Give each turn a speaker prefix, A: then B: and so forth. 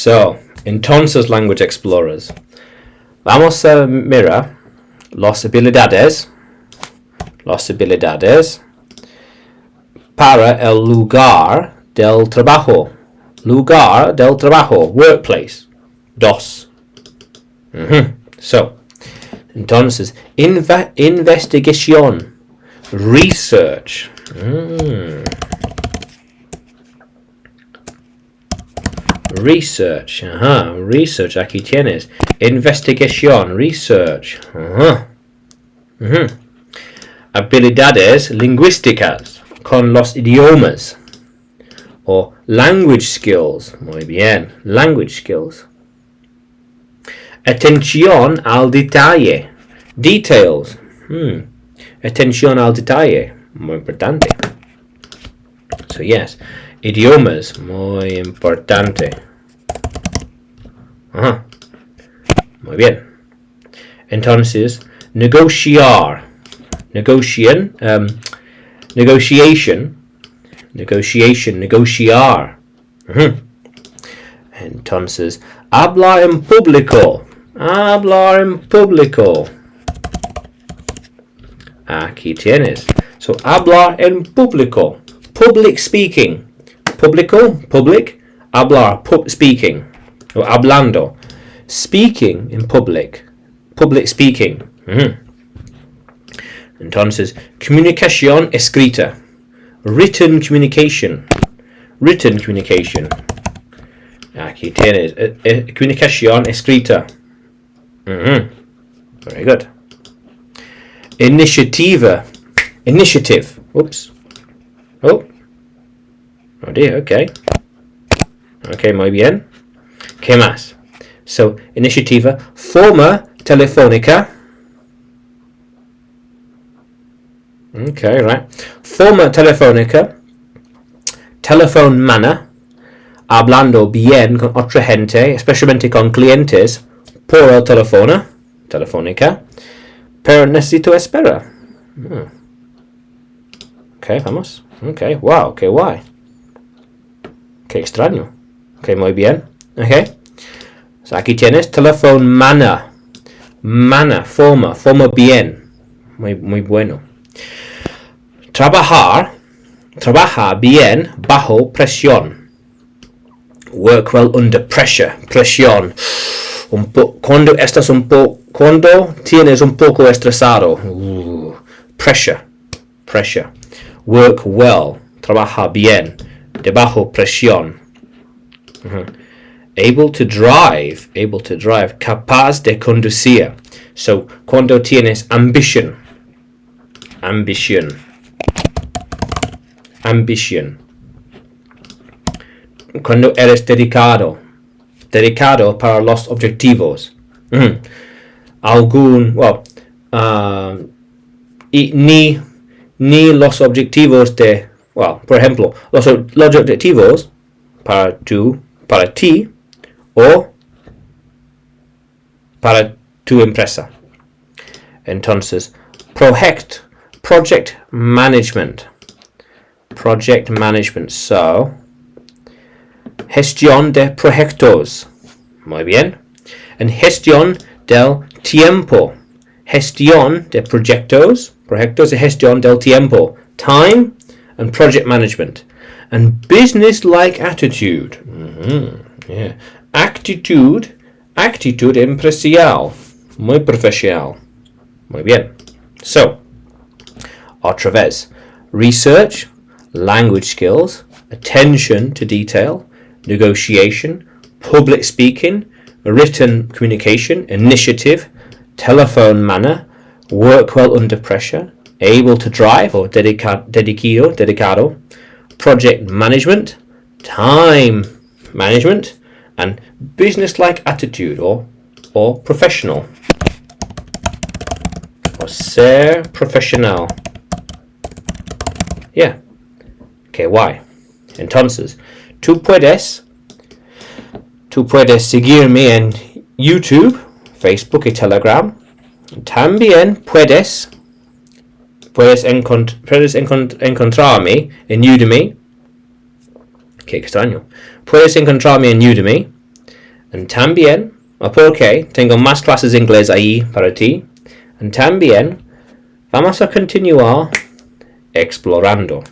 A: So, entonces, language explorers, vamos a mirar las habilidades para el lugar del trabajo. Workplace. Dos. So, entonces, investigación, research. Research, research, aquí tienes. Investigación, research. Habilidades lingüísticas con los idiomas. O language skills. Muy bien, language skills. Atención al detalle. Details. Atención al detalle. Muy importante. So yes, idiomas. Muy importante. Muy bien. Entonces, negociar. Negociar. Entonces, hablar en público. Aquí tienes. So, hablar en público. Public speaking. Public. Hablar, speaking. O hablando. Speaking in public. Public speaking. Entonces, comunicación escrita. Written communication. Aquí tienes. Comunicación escrita. Very good. Initiative. Oops. Oh dear, okay. Okay, muy bien. ¿Qué más? So, iniciativa. Forma telefónica. Okay, right. Forma telefónica. Telephone manner. Hablando bien con otra gente, especialmente con clientes, por el teléfono. Telefónica. Pero necesito esperar. Ok, vamos. Ok, wow, qué guay. Qué extraño. Ok, muy bien. Ok. So aquí tienes telephone manner. Forma bien. Muy bueno. Trabaja bien bajo presión. Work well under pressure. Presión. Cuando tienes un poco estresado. Pressure. Work well. Trabaja bien. Debajo presión. Able to drive. Capaz de conducir. So, cuando tienes ambition. Cuando eres dedicado para los objetivos. Ni los objetivos de, por ejemplo, los objetivos para ti o para tu empresa. Entonces, project management. So, gestión de proyectos. Muy bien. En gestión del tiempo. Gestión de proyectos y gestión del tiempo. Time and project management. And businesslike attitude. Yeah. Actitud empresarial. Muy profesional. Muy bien. So, otra vez. Research, language skills, attention to detail, negotiation, public speaking, written communication, initiative, telephone manner, work well under pressure, able to drive or dedicado, project management, time management, and businesslike attitude or professional. O ser profesional. Yeah. Okay, why? Entonces, tú puedes seguirme en YouTube, Facebook y Telegram. También puedes encontrarme en Udemy. Qué extraño. Puedes encontrarme en Udemy. And también, o porque, tengo más clases de inglés ahí para ti. And también, vamos a continuar explorando.